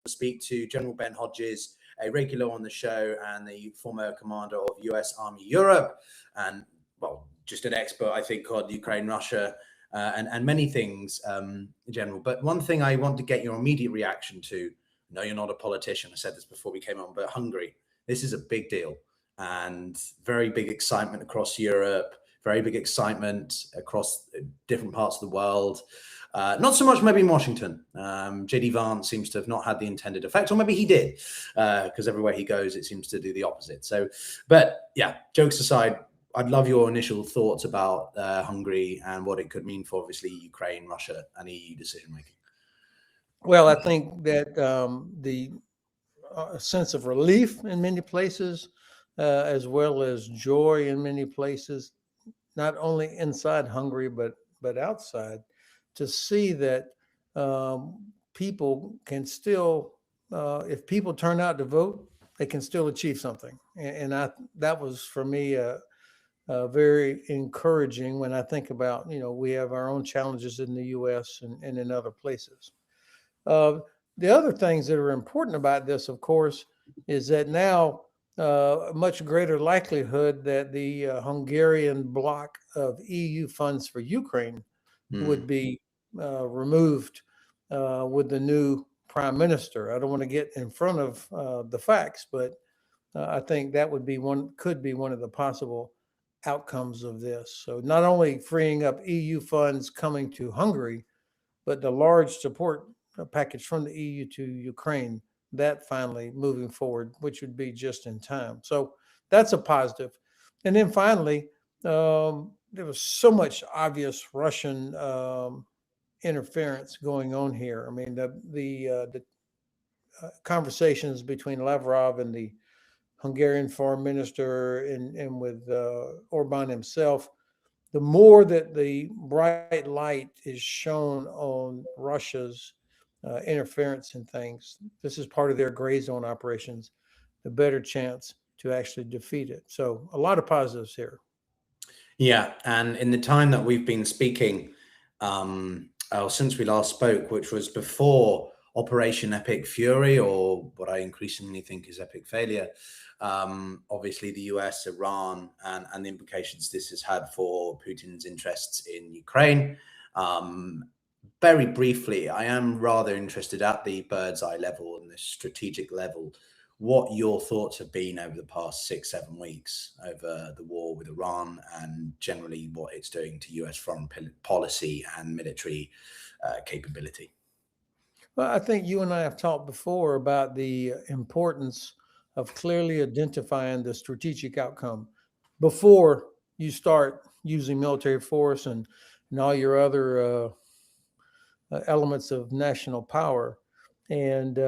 speak to General Ben Hodges, a regular on the show and the former commander of US Army Europe, and, well, just an expert, I think, on Ukraine, Russia, and many things, General. But one thing I want to get your immediate reaction to, no, you're not a politician, I said this before we came on, but Hungary, this is a big deal and very big excitement across Europe, very big excitement across different parts of the world. Not so much maybe in Washington. J.D. Vance seems to have not had the intended effect, or maybe he did, because everywhere he goes, it seems to do the opposite. So, but yeah, jokes aside, I'd love your initial thoughts about Hungary and what it could mean for, obviously, Ukraine, Russia, and EU decision-making. Well, I think that the sense of relief in many places, as well as joy in many places, not only inside Hungary, but outside, to see that people can still, if people turn out to vote, they can still achieve something. And that was, for me, very encouraging when I think about, we have our own challenges in the U.S. and in other places. The other things that are important about this, of course, is that now a much greater likelihood that the Hungarian block of EU funds for Ukraine would be removed with the new prime minister. I don't want to get in front of the facts, but I think that could be one of the possible outcomes of this. So not only freeing up EU funds coming to Hungary, but the large support package from the EU to Ukraine, that finally moving forward, which would be just in time. So that's a positive. And then finally, there was so much obvious Russian interference going on here. I mean, the conversations between Lavrov and the Hungarian foreign minister and with Orban himself, the more that the bright light is shown on Russia's interference in things, this is part of their gray zone operations, the better chance to actually defeat it. So a lot of positives here. Yeah, and in the time that we've been speaking, since we last spoke, which was before Operation Epic Fury, or what I increasingly think is Epic Failure, obviously the US, Iran, and the implications this has had for Putin's interests in Ukraine. Very briefly, I am rather interested at the bird's eye level and the strategic level, what your thoughts have been over the past 6-7 weeks over the war with Iran and generally what it's doing to US foreign policy and military capability. Well, I think you and I have talked before about the importance of clearly identifying the strategic outcome before you start using military force and all your other elements of national power. And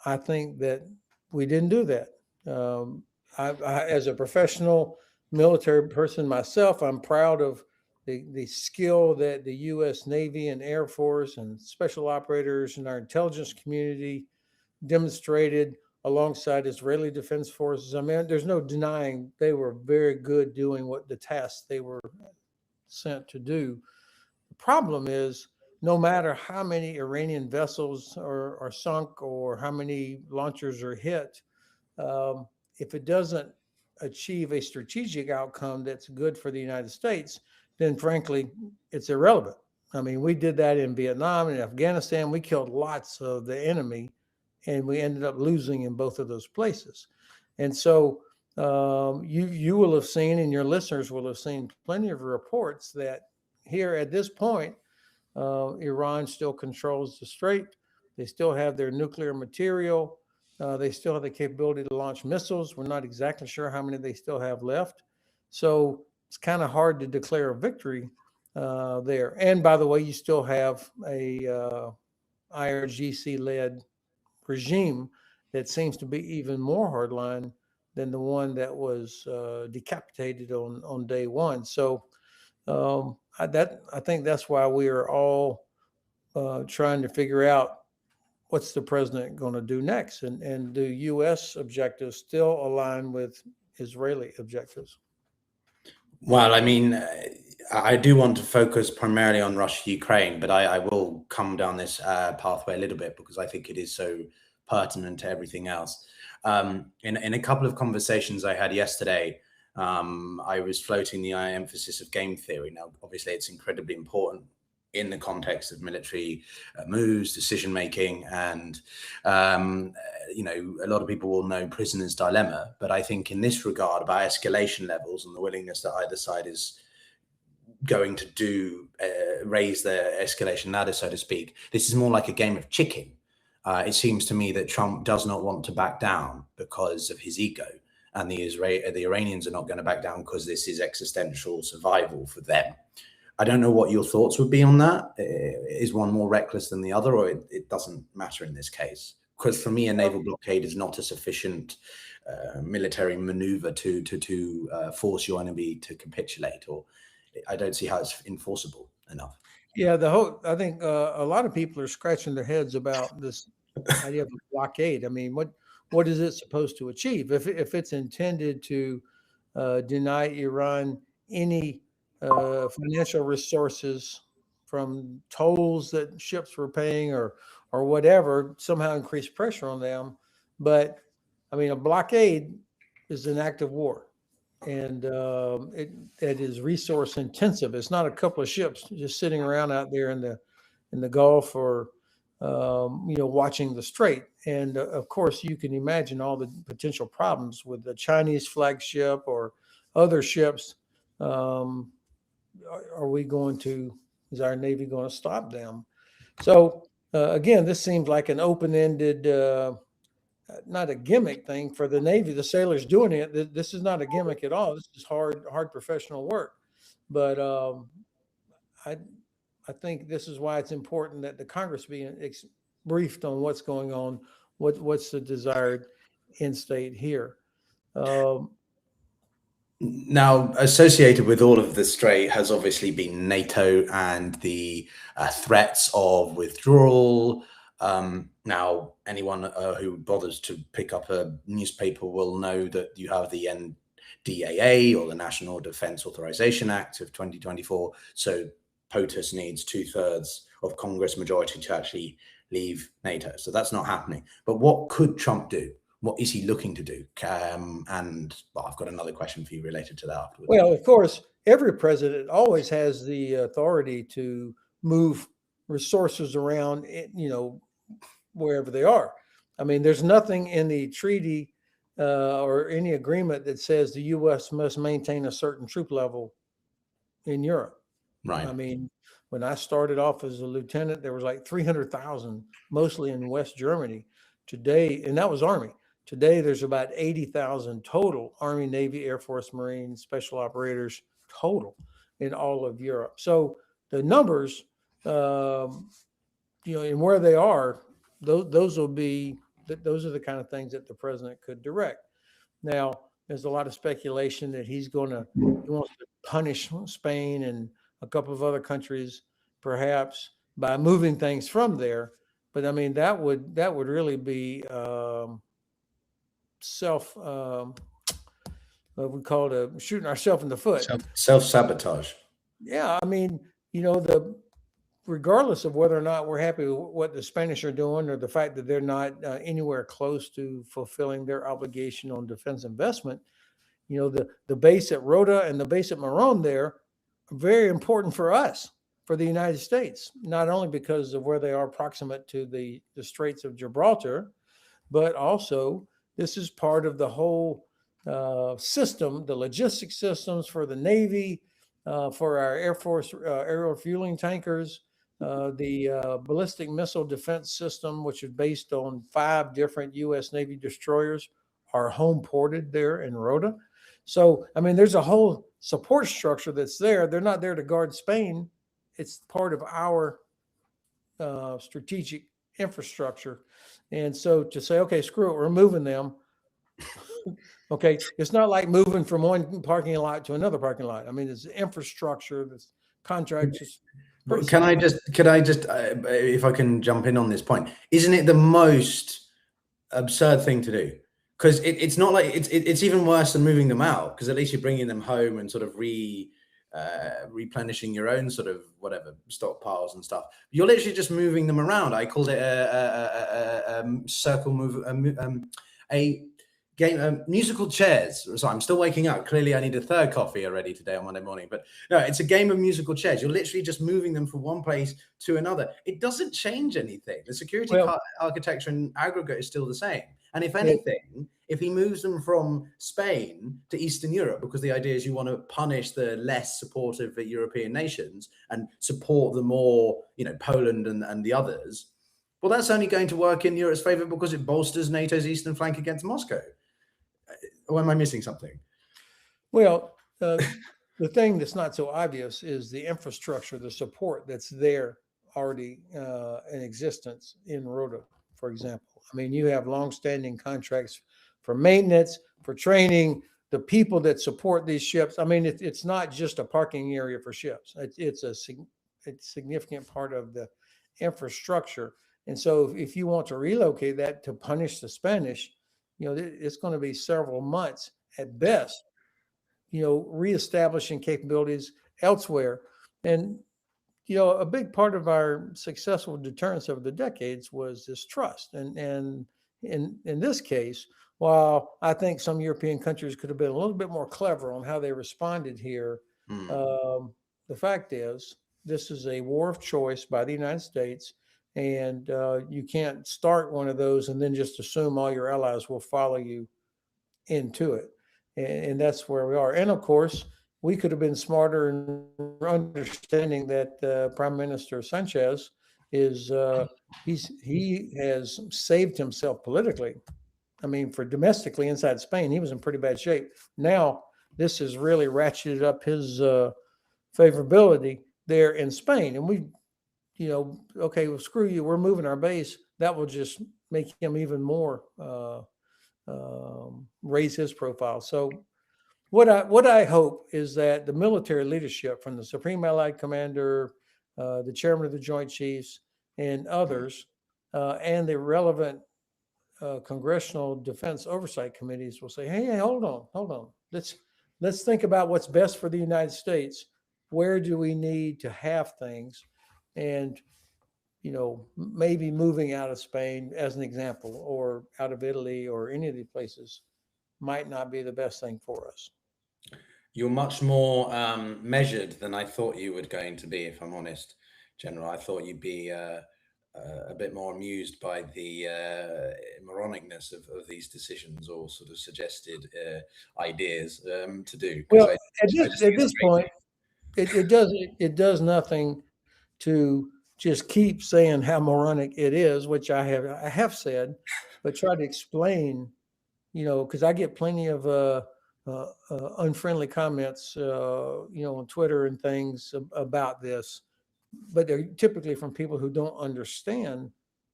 I think that we didn't do that. I, as a professional military person myself, I'm proud of the skill that the U.S. Navy and Air Force and special operators and our intelligence community demonstrated alongside Israeli Defense Forces. I mean, there's no denying they were very good doing what the tasks they were sent to do. The problem is, no matter how many Iranian vessels are sunk or how many launchers are hit, if it doesn't achieve a strategic outcome that's good for the United States, then frankly, it's irrelevant. I mean, we did that in Vietnam and Afghanistan. We killed lots of the enemy, and we ended up losing in both of those places. And so you will have seen, and your listeners will have seen plenty of reports that here at this point, Iran still controls the strait. They still have their nuclear material. They still have the capability to launch missiles. We're not exactly sure how many they still have left. So it's kind of hard to declare a victory there. And by the way, you still have a IRGC-led regime that seems to be even more hardline than the one that was decapitated on day one. So I think that's why we are all trying to figure out what's the president going to do next, and do U.S. objectives still align with Israeli objectives? Well, I mean, I do want to focus primarily on Russia, Ukraine, but I will come down this pathway a little bit because I think it is so pertinent to everything else. In a couple of conversations I had yesterday, I was floating the emphasis of game theory. Now, obviously, it's incredibly important in the context of military moves, decision making, and a lot of people will know prisoner's dilemma. But I think in this regard, about escalation levels and the willingness that either side is going to do raise their escalation ladder, so to speak, this is more like a game of chicken. It seems to me that Trump does not want to back down because of his ego, and the Iranians are not going to back down because this is existential survival for them. I don't know what your thoughts would be on that. Is one more reckless than the other, or it doesn't matter in this case? Because for me, a naval blockade is not a sufficient military maneuver to force your enemy to capitulate, or I don't see how it's enforceable enough. Yeah, I think a lot of people are scratching their heads about this idea of a blockade. I mean, what is it supposed to achieve? If it's intended to deny Iran any financial resources from tolls that ships were paying or whatever, somehow increase pressure on them. But I mean, a blockade is an act of war, and it is resource intensive. It's not a couple of ships just sitting around out there in the Gulf or watching the Strait. And of course, you can imagine all the potential problems with the Chinese flagship or other ships. Is our Navy going to stop them? So again, this seems like an open-ended, not a gimmick thing for the Navy. The sailors doing it. This is not a gimmick at all. This is hard professional work. But I think this is why it's important that the Congress be briefed on what's going on, what's the desired end state here. Now, associated with all of the Strait has obviously been NATO and the threats of withdrawal. Now, anyone who bothers to pick up a newspaper will know that you have the NDAA, or the National Defense Authorization Act of 2024. So POTUS needs 2/3 of Congress majority to actually leave NATO. So that's not happening. But what could Trump do? What is he looking to do? And I've got another question for you related to that afterwards. Well, of course, every president always has the authority to move resources around, wherever they are. I mean, there's nothing in the treaty or any agreement that says the U.S. must maintain a certain troop level in Europe. Right. I mean, when I started off as a lieutenant, there was like 300,000, mostly in West Germany. Today, and that was Army. Today, there's about 80,000 total Army, Navy, Air Force, Marines, special operators total in all of Europe. So the numbers, and where they are, those are the kind of things that the president could direct. Now, there's a lot of speculation that he wants to punish Spain and a couple of other countries, perhaps by moving things from there. But I mean, that would really be we call it shooting ourselves in the foot. Self-sabotage. Yeah, I mean, regardless of whether or not we're happy with what the Spanish are doing, or the fact that they're not anywhere close to fulfilling their obligation on defense investment, the base at Rota and the base at Marone there are very important for us, for the United States, not only because of where they are proximate to the Straits of Gibraltar, but also this is part of the whole system, the logistics systems for the Navy, for our Air Force aerial fueling tankers, the ballistic missile defense system, which is based on 5 different U.S. Navy destroyers, are home ported there in Rota. So, I mean, there's a whole support structure that's there. They're not there to guard Spain. It's part of our strategic infrastructure. And so to say, okay, screw it, we're moving them. Okay, it's not like moving from one parking lot to another parking lot. I mean, it's infrastructure, this contract. Can I just, if I can jump in on this point, isn't it the most absurd thing to do? Because it's not like it's even worse than moving them out, because at least you're bringing them home and sort of replenishing your own sort of whatever stockpiles and stuff. You're literally just moving them around. I called it a circle move, a game, musical chairs. So I'm still waking up. Clearly, I need a third coffee already today on Monday morning. But no, it's a game of musical chairs. You're literally just moving them from one place to another. It doesn't change anything. The security architecture and aggregate is still the same. And if anything, if he moves them from Spain to Eastern Europe, because the idea is you want to punish the less supportive European nations and support the more, Poland and the others, well, that's only going to work in Europe's favor because it bolsters NATO's eastern flank against Moscow. Or am I missing something? Well, the thing that's not so obvious is the infrastructure, the support that's there already in existence in Rota, for example. I mean, you have longstanding contracts for maintenance, for training, the people that support these ships. I mean, it's not just a parking area for ships. It's a significant part of the infrastructure. And so if you want to relocate that to punish the Spanish, it's going to be several months at best, reestablishing capabilities elsewhere. And, a big part of our successful deterrence over the decades was this trust. And in this case, while I think some European countries could have been a little bit more clever on how they responded here, the fact is this is a war of choice by the United States. And you can't start one of those and then just assume all your allies will follow you into it. And that's where we are. And of course, we could have been smarter in understanding that Prime Minister Sanchez is he has saved himself politically. I mean, for domestically inside Spain, he was in pretty bad shape. Now, this has really ratcheted up his favorability there in Spain. And we, okay, well, screw you, we're moving our base. That will just make him even more raise his profile. So what I hope is that the military leadership from the Supreme Allied Commander, the chairman of the Joint Chiefs, and others, and the relevant congressional defense oversight committees will say, hey, hold on. Let's think about what's best for the United States. Where do we need to have things? And, maybe moving out of Spain as an example, or out of Italy or any of these places might not be the best thing for us. You're much more measured than I thought you were going to be, if I'm honest, General. I thought you'd be a bit more amused by the moronicness of these decisions or sort of suggested ideas to do. Well, at this point, it does nothing to just keep saying how moronic it is, which I have said, but try to explain, because I get plenty of unfriendly comments, on Twitter and things about this, but they're typically from people who don't understand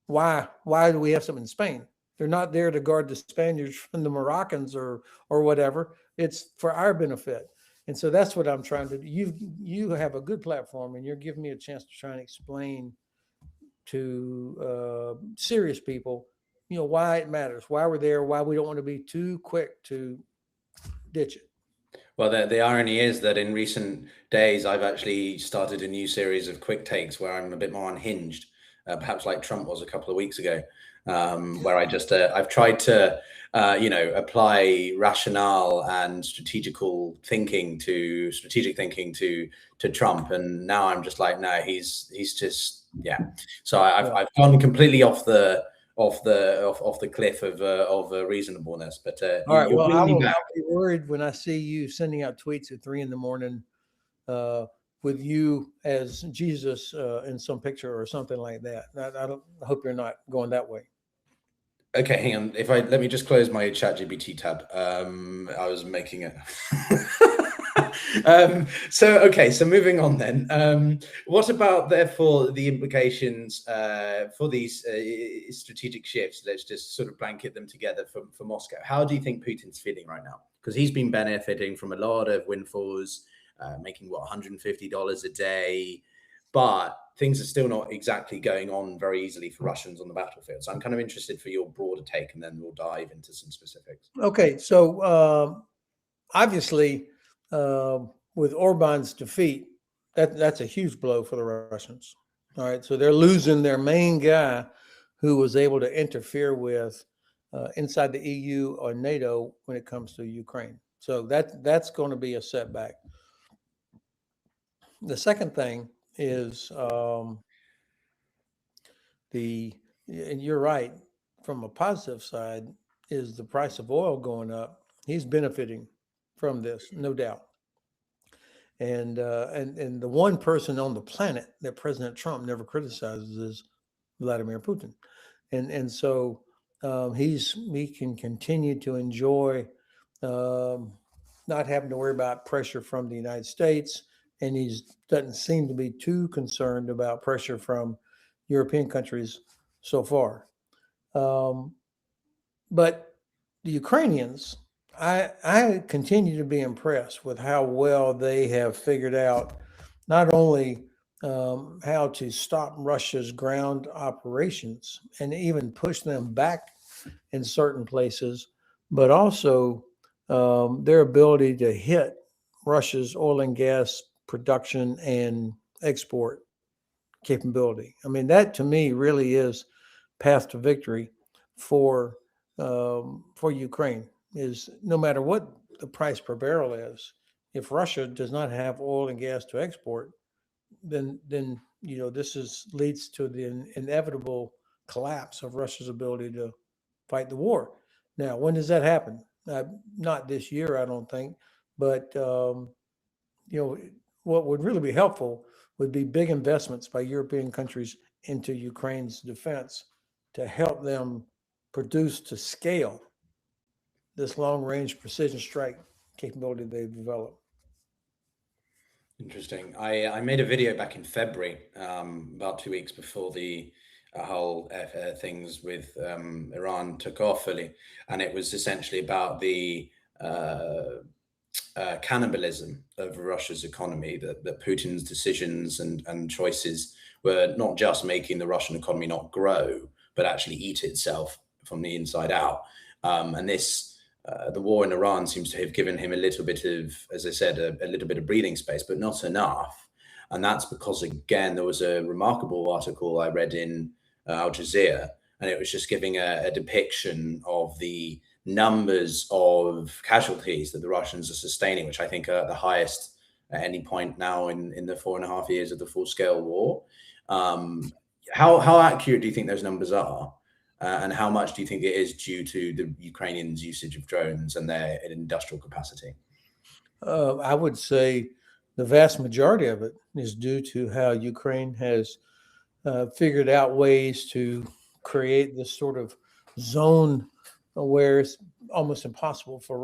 why do we have something in Spain? They're not there to guard the Spaniards from the Moroccans or whatever. It's for our benefit. And so that's what I'm trying to do. You have a good platform, and you're giving me a chance to try and explain to serious people, why it matters, why we're there, why we don't want to be too quick to ditch it. Well, the irony is that in recent days, I've actually started a new series of quick takes where I'm a bit more unhinged, perhaps like Trump was a couple of weeks ago, where I just I've tried to apply rationale and strategic thinking to Trump, and now I'm just like, no, he's just So I've gone completely off the cliff of reasonableness. But all right, well, I'll be worried when I see you sending out tweets at 3 a.m. With you as Jesus in some picture or something like that. I hope you're not going that way. Okay, hang on. Let me just close my ChatGPT tab. I was making it. So moving on then. What about therefore the implications for these strategic shifts? Let's just sort of blanket them together for Moscow. How do you think Putin's feeling right now? Because he's been benefiting from a lot of windfalls, making $150 a day, but things are still not exactly going on very easily for Russians on the battlefield. So I'm kind of interested for your broader take, and then we'll dive into some specifics. Okay, so obviously, we're with Orban's defeat, that's a huge blow for the Russians. All right, so they're losing their main guy who was able to interfere with inside the EU or NATO when it comes to Ukraine. So that's going to be a setback. The second thing is and you're right, from a positive side, is the price of oil going up. He's benefiting from this, no doubt. And the one person on the planet that President Trump never criticizes is Vladimir Putin, and so he can continue to enjoy not having to worry about pressure from the United States, and he doesn't seem to be too concerned about pressure from European countries so far. But the Ukrainians, I continue to be impressed with how well they have figured out not only how to stop Russia's ground operations and even push them back in certain places, but also their ability to hit Russia's oil and gas production and export capability. I mean, that to me really is path to victory for Ukraine. Is no matter what the price per barrel is, if Russia does not have oil and gas to export, then this leads to the inevitable collapse of Russia's ability to fight the war. Now, when does that happen? Not this year, I don't think, but what would really be helpful would be big investments by European countries into Ukraine's defense to help them produce to scale this long-range precision strike capability they've developed. Interesting. I made a video back in February, about 2 weeks before the whole things with Iran took off fully, and it was essentially about the cannibalism of Russia's economy, that Putin's decisions and choices were not just making the Russian economy not grow, but actually eat itself from the inside out. And this, the war in Iran seems to have given him a little bit of, as I said, a little bit of breathing space, but not enough. And that's because, again, there was a remarkable article I read in Al Jazeera, and it was just giving a depiction of the numbers of casualties that the Russians are sustaining, which I think are at the highest at any point now in the 4.5 years of the full-scale war. How accurate do you think those numbers are? And how much do you think it is due to the Ukrainians' usage of drones and their industrial capacity? I would say the vast majority of it is due to how Ukraine has figured out ways to create this sort of zone where it's almost impossible for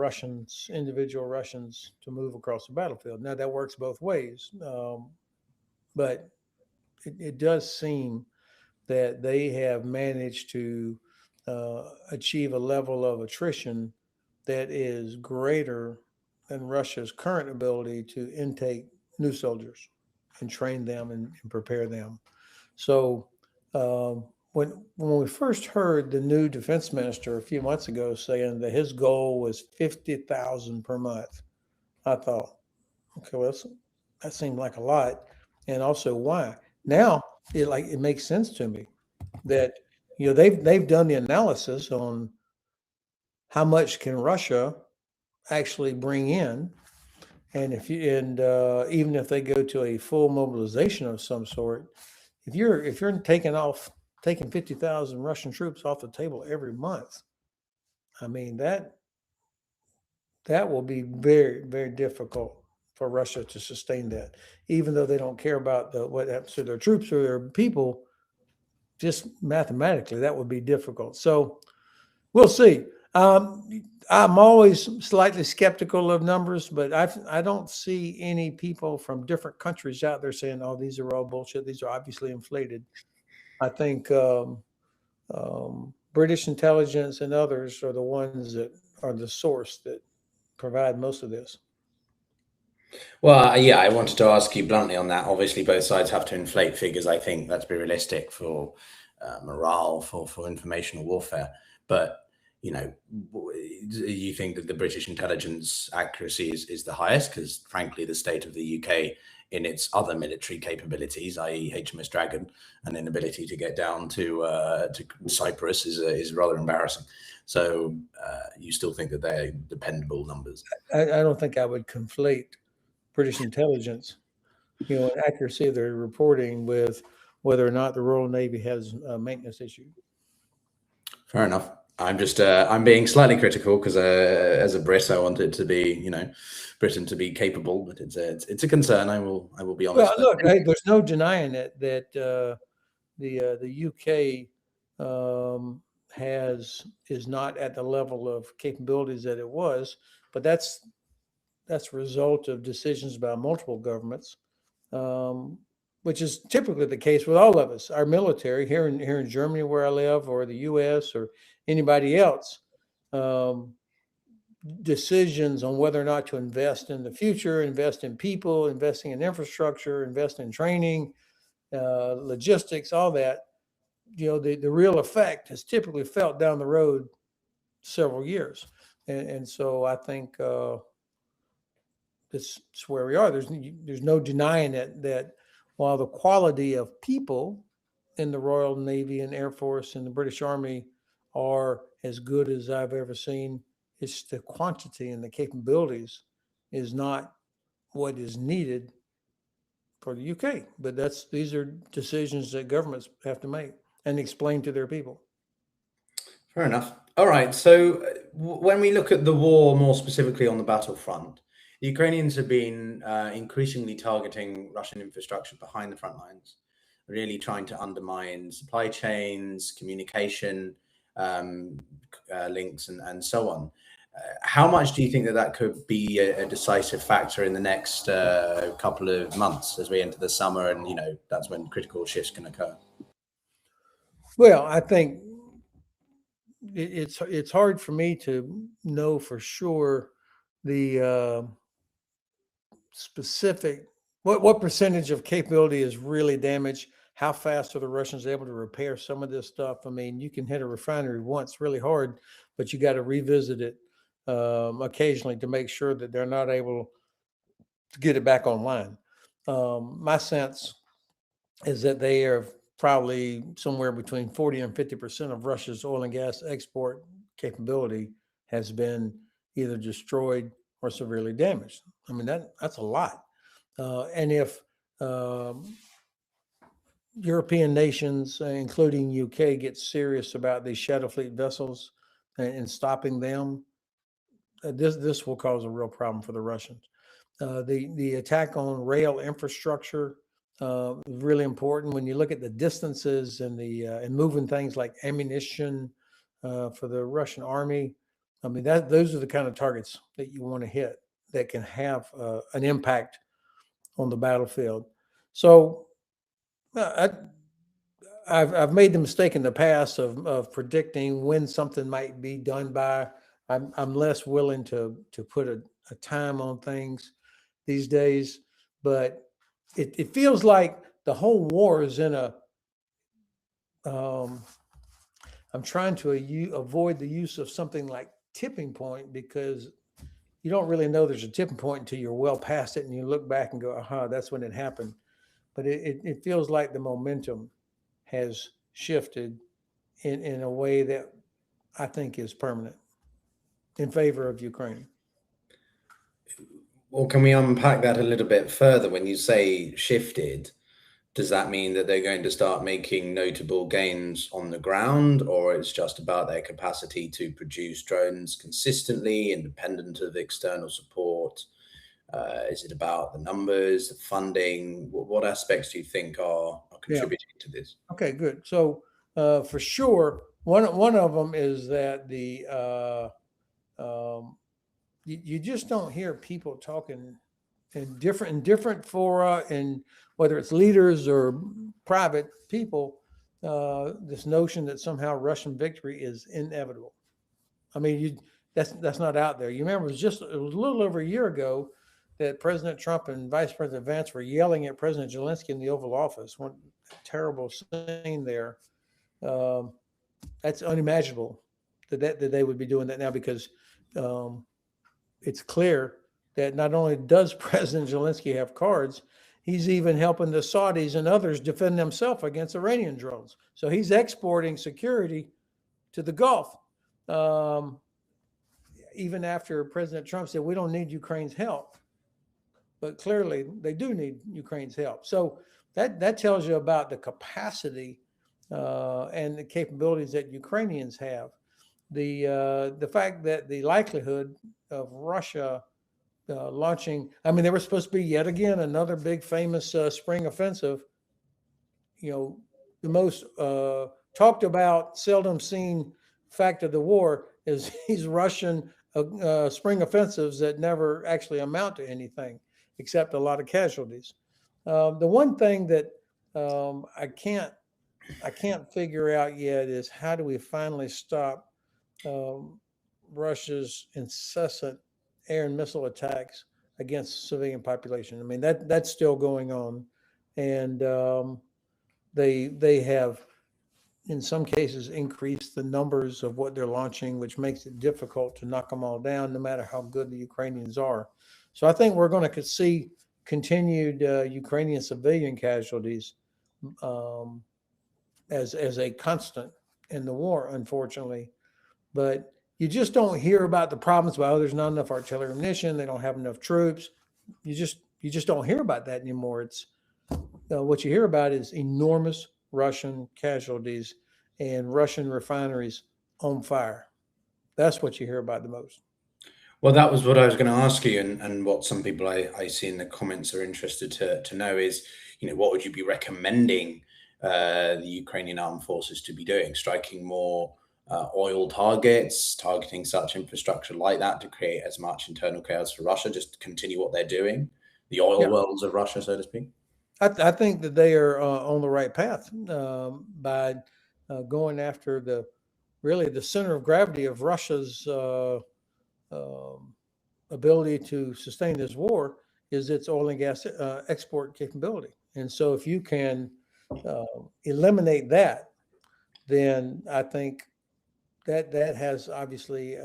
individual Russians to move across the battlefield. Now, that works both ways, but it does seem that they have managed to achieve a level of attrition that is greater than Russia's current ability to intake new soldiers and train them and prepare them. So when we first heard the new defense minister a few months ago saying that his goal was 50,000 per month, I thought, okay, well, that seemed like a lot. And also, why? Now it makes sense to me that they've done the analysis on how much can Russia actually bring in, and even if they go to a full mobilization of some sort, if you're taking 50,000 Russian troops off the table every month, I mean that will be very, very difficult for Russia to sustain that, even though they don't care about what happens to their troops or their people. Just mathematically, that would be difficult. So we'll see. I'm always slightly skeptical of numbers, but I don't see any people from different countries out there saying, "Oh, these are all bullshit. These are obviously inflated." I think British intelligence and others are the ones that are the source that provide most of this. Well, yeah, I wanted to ask you bluntly on that. Obviously, both sides have to inflate figures. I think that's be realistic for morale, for informational warfare. But you think that the British intelligence accuracy is the highest? Because frankly, the state of the UK in its other military capabilities, i.e. HMS Dragon, and inability to get down to Cyprus is rather embarrassing. So you still think that they're dependable numbers? I don't think I would conflate British intelligence, and accuracy of their reporting with whether or not the Royal Navy has a maintenance issue. Fair enough. I'm just I'm being slightly critical because as a Brit, I want it to be Britain to be capable, but it's a concern. I will be honest. Well, look, there's no denying it that the UK is not at the level of capabilities that it was, but that's a result of decisions by multiple governments, which is typically the case with all of us. Our military here in Germany, where I live, or the U.S. or anybody else, decisions on whether or not to invest in the future, invest in people, investing in infrastructure, invest in training, logistics, all that. The real effect is typically felt down the road several years, and so I think this is where we are. There's no denying it that while the quality of people in the Royal Navy and Air Force and the British Army are as good as I've ever seen, it's the quantity and the capabilities is not what is needed for the UK. But these are decisions that governments have to make and explain to their people. Fair enough. All right. So when we look at the war more specifically on the battlefront, the Ukrainians have been increasingly targeting Russian infrastructure behind the front lines, really trying to undermine supply chains, communication links, and so on. How much do you think that could be a decisive factor in the next couple of months as we enter the summer, and that's when critical shifts can occur? Well, I think it's hard for me to know for sure the specific what percentage of capability is really damaged. How fast are the Russians able to repair some of this stuff? I mean, you can hit a refinery once really hard, but you got to revisit it occasionally to make sure that they're not able to get it back online. My sense is that they are probably somewhere between 40 and 50% of Russia's oil and gas export capability has been either destroyed or severely damaged. I mean, that's a lot. And if European nations, including UK, get serious about these shadow fleet vessels and stopping them, this will cause a real problem for the Russians. The attack on rail infrastructure is really important. When you look at the distances and and moving things like ammunition for the Russian army, I mean those are the kind of targets that you want to hit that can have an impact on the battlefield. So I've made the mistake in the past of predicting when something might be done by. I'm less willing to put a time on things these days, but it feels like the whole war is in a. I'm trying to avoid the use of something like tipping point, because you don't really know there's a tipping point until you're well past it and you look back and go, aha, that's when it happened. But it feels like the momentum has shifted in a way that I think is permanent in favor of Ukraine. Well, can we unpack that a little bit further? When you say shifted, does that mean that they're going to start making notable gains on the ground, or it's just about their capacity to produce drones consistently, independent of external support? Is it about the numbers, the funding? What aspects do you think are contributing to this? Okay, good. So for sure, one of them is that you just don't hear people talking in different fora, and whether it's leaders or private people, this notion that somehow Russian victory is inevitable. I mean, that's not out there. You remember it was a little over a year ago that President Trump and Vice President Vance were yelling at President Zelensky in the Oval Office. One terrible scene there. That's unimaginable that they would be doing that now, because it's clear that not only does President Zelensky have cards, he's even helping the Saudis and others defend themselves against Iranian drones. So he's exporting security to the Gulf. Even after President Trump said, we don't need Ukraine's help. But clearly they do need Ukraine's help. So that tells you about the capacity and the capabilities that Ukrainians have. The fact that the likelihood of Russia launching, I mean, there was supposed to be yet again another big famous spring offensive. You know, the most talked about, seldom seen fact of the war is these Russian spring offensives that never actually amount to anything except a lot of casualties. The one thing that I can't figure out yet is, how do we finally stop Russia's incessant air and missile attacks against civilian population? I mean, that's still going on, and they have, in some cases, increased the numbers of what they're launching, which makes it difficult to knock them all down, no matter how good the Ukrainians are. So I think we're going to see continued Ukrainian civilian casualties as a constant in the war, unfortunately. But you just don't hear about the problems about, oh, there's not enough artillery ammunition, they don't have enough troops. You just don't hear about that anymore. It's what you hear about is enormous Russian casualties and Russian refineries on fire. That's what you hear about the most. Well, that was what I was going to ask you, and what some people I see in the comments are interested to know is, what would you be recommending the Ukrainian armed forces to be doing? Striking more oil targets, targeting such infrastructure like that to create as much internal chaos for Russia, just continue what they're doing, the oil wells of Russia, so to speak? I think that they are on the right path by going after the center of gravity of Russia's ability to sustain this war is its oil and gas export capability. And so if you can eliminate that, then I think that has obviously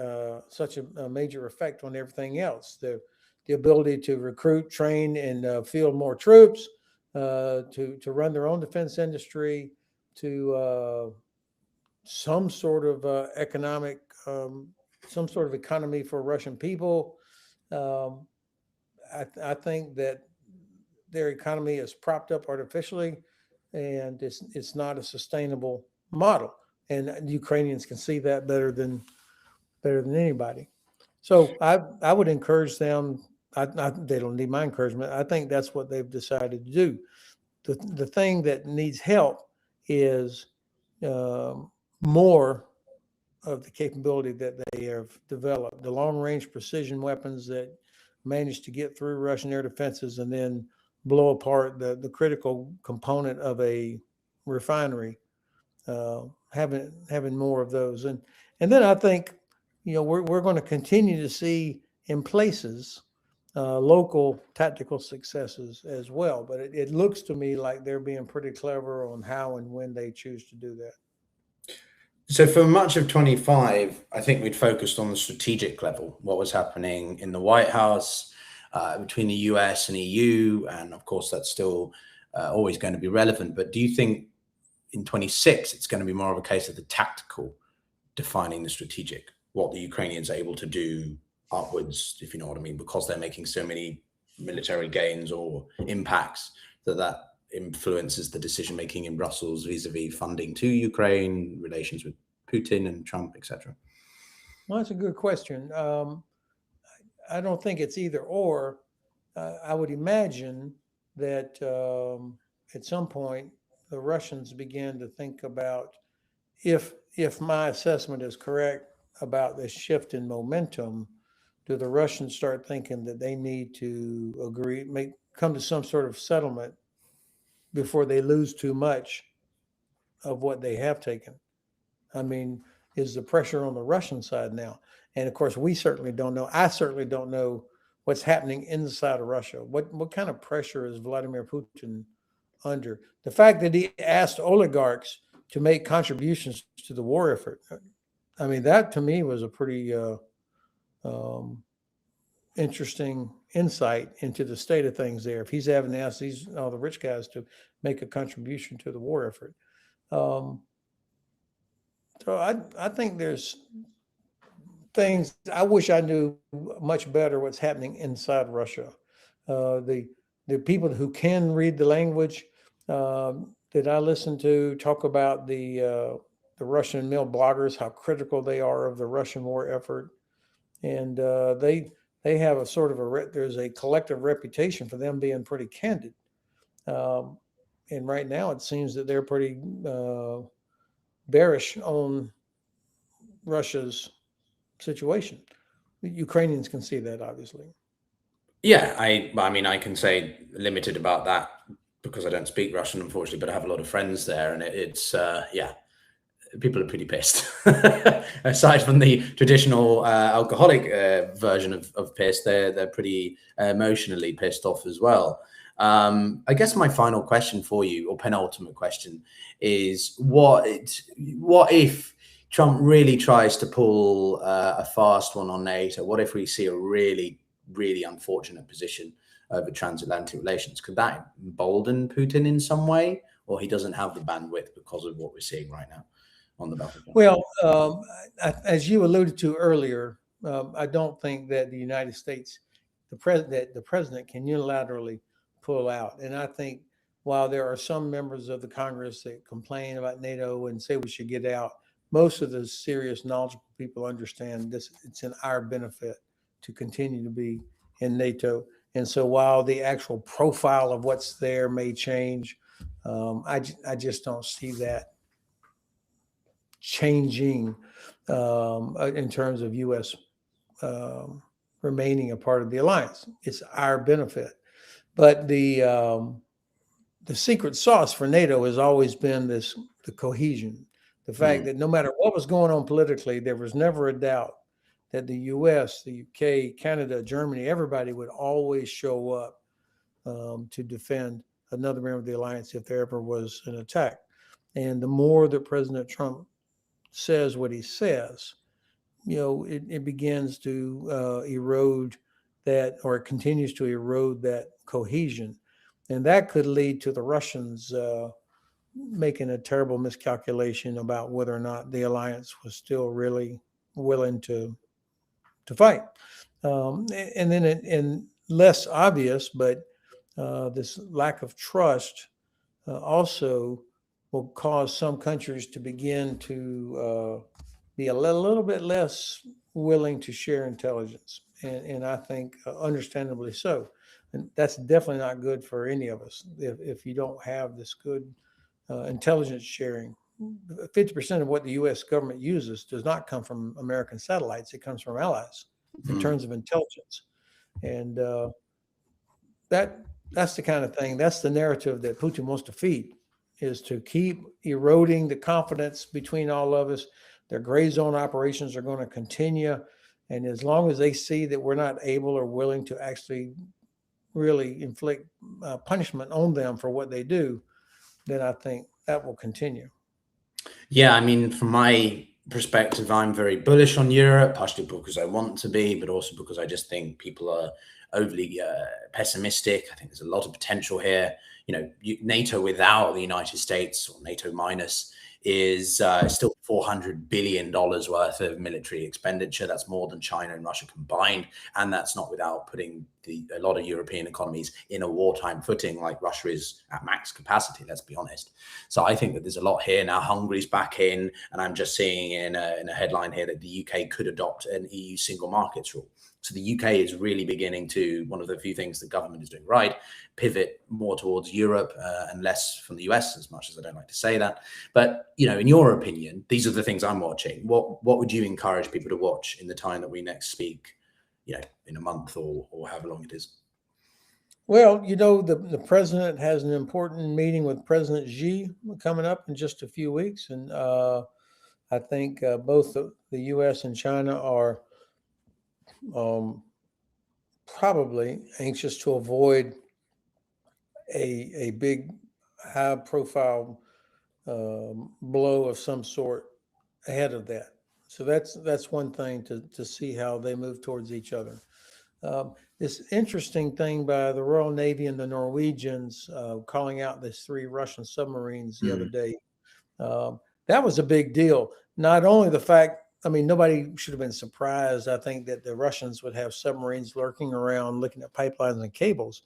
such a major effect on everything else. The ability to recruit, train, and field more troops, to run their own defense industry, to some sort of economic, some sort of economy for Russian people. I think that their economy is propped up artificially, and it's not a sustainable model. And the Ukrainians can see that better than anybody. So I would encourage them. They don't need my encouragement. I think that's what they've decided to do. The thing that needs help is more of the capability that they have developed, the long-range precision weapons that manage to get through Russian air defenses and then blow apart the critical component of a refinery. Having more of those, and then I think we're going to continue to see in places local tactical successes as well. But it looks to me like they're being pretty clever on how and when they choose to do that. So for much of 25, I think we'd focused on the strategic level, what was happening in the White House between the US and EU, and of course that's still always going to be relevant. But do you think in 26 it's going to be more of a case of the tactical defining the strategic, what the Ukrainians are able to do upwards, if you know what I mean, because they're making so many military gains or impacts that influences the decision making in Brussels vis-a-vis funding to Ukraine, relations with Putin and Trump, etc.? Well, that's a good question. I don't think it's either or. I would imagine that at some point the Russians began to think about, if my assessment is correct about this shift in momentum, do the Russians start thinking that they need to come to some sort of settlement before they lose too much of what they have taken? I mean, is the pressure on the Russian side now? And of course, we certainly don't know. I certainly don't know what's happening inside of Russia. What kind of pressure is Vladimir Putin under? The fact that he asked oligarchs to make contributions to the war effort, I mean, that to me was a pretty um, interesting insight into the state of things there. If he's having to ask all the rich guys to make a contribution to the war effort. Um, so I think there's things I wish I knew much better what's happening inside Russia. The people who can read the language that I listen to talk about the Russian male bloggers, how critical they are of the Russian war effort, and they have a sort of there's a collective reputation for them being pretty candid. Um, and right now it seems that they're pretty bearish on Russia's situation. The Ukrainians can see that, obviously. Yeah, I mean, I can say limited about that because I don't speak Russian, unfortunately, but I have a lot of friends there, and it's yeah, people are pretty pissed. Aside from the traditional alcoholic version of pissed, they're pretty emotionally pissed off as well. I guess my final question for you, or penultimate question, is what if Trump really tries to pull a fast one on NATO? What if we see a really unfortunate position over transatlantic relations? Could that embolden Putin in some way, or he doesn't have the bandwidth because of what we're seeing right now on the battlefield? Well, as you alluded to earlier, I don't think that the United States, the president can unilaterally pull out. And I think while there are some members of the Congress that complain about NATO and say we should get out, most of the serious, knowledgeable people understand this. It's in our benefit to continue to be in NATO. And so while the actual profile of what's there may change, I just don't see that changing in terms of U.S. Remaining a part of the alliance. It's our benefit. But the secret sauce for NATO has always been the cohesion, the fact that no matter what was going on politically, there was never a doubt that the U.S., the U.K., Canada, Germany, everybody would always show up to defend another member of the alliance if there ever was an attack. And the more that President Trump says what he says, it begins to erode that, or it continues to erode that cohesion. And that could lead to the Russians making a terrible miscalculation about whether or not the alliance was still really willing to fight. And then in less obvious, but this lack of trust also will cause some countries to begin to be a little bit less willing to share intelligence. And I think understandably so. And that's definitely not good for any of us if you don't have this good intelligence sharing. 50% of what the U.S. government uses does not come from American satellites. It comes from allies in terms of intelligence. And that's the kind of thing, that's the narrative that Putin wants to feed, is to keep eroding the confidence between all of us. Their gray zone operations are going to continue. And as long as they see that we're not able or willing to actually really inflict punishment on them for what they do, then I think that will continue. Yeah, I mean, from my perspective, I'm very bullish on Europe, partially because I want to be, but also because I just think people are overly pessimistic. I think there's a lot of potential here. NATO without the United States, or NATO minus, is still $400 billion worth of military expenditure. That's more than China and Russia combined. And that's not without putting a lot of European economies in a wartime footing, like Russia is at max capacity, let's be honest. So I think that there's a lot here. Now Hungary's back in, and I'm just seeing in a headline here that the UK could adopt an EU single markets rule. So the UK is really beginning to, one of the few things the government is doing right, pivot more towards Europe and less from the US, as much as I don't like to say that. But, in your opinion, these are the things I'm watching. What would you encourage people to watch in the time that we next speak, in a month or however long it is? Well, the president has an important meeting with President Xi coming up in just a few weeks. And I think both the U.S. and China are probably anxious to avoid a big, high-profile blow of some sort ahead of that. So that's one thing to see how they move towards each other. This interesting thing by the Royal Navy and the Norwegians calling out these 3 Russian submarines the other day. That was a big deal. Not only the fact, I mean, nobody should have been surprised, I think, that the Russians would have submarines lurking around looking at pipelines and cables,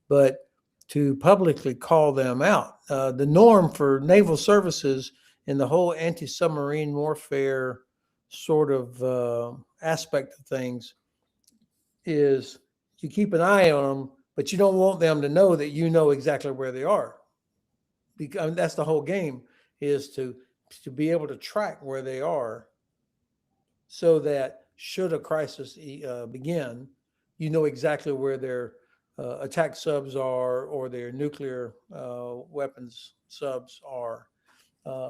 but to publicly call them out. The norm for naval services in the whole anti-submarine warfare sort of aspect of things is you keep an eye on them, but you don't want them to know that you know exactly where they are. Because I mean, that's the whole game, is to be able to track where they are, so that should a crisis begin, you know exactly where their attack subs are or their nuclear weapons subs are.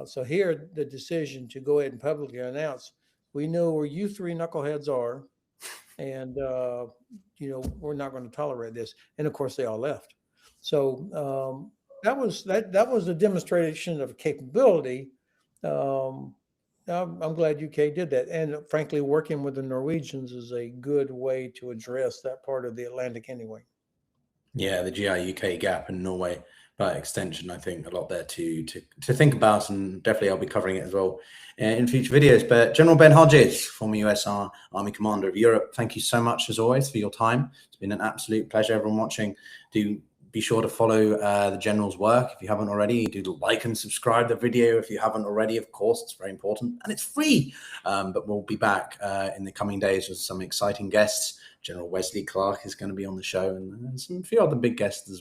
So here, the decision to go ahead and publicly announce, we know where you 3 knuckleheads are, and we're not going to tolerate this. And of course, they all left. So that was a demonstration of capability. I'm glad UK did that, and frankly, working with the Norwegians is a good way to address that part of the Atlantic anyway. Yeah, the GI-UK gap and Norway by extension, I think a lot there to think about, and definitely I'll be covering it as well in future videos. But General Ben Hodges, former US Army Commander of Europe, thank you so much as always for your time. It's been an absolute pleasure. Everyone watching, do be sure to follow the General's work if you haven't already. Do like and subscribe the video if you haven't already. Of course, it's very important and it's free. But we'll be back in the coming days with some exciting guests. General Wesley Clark is going to be on the show, and a few other big guests as well.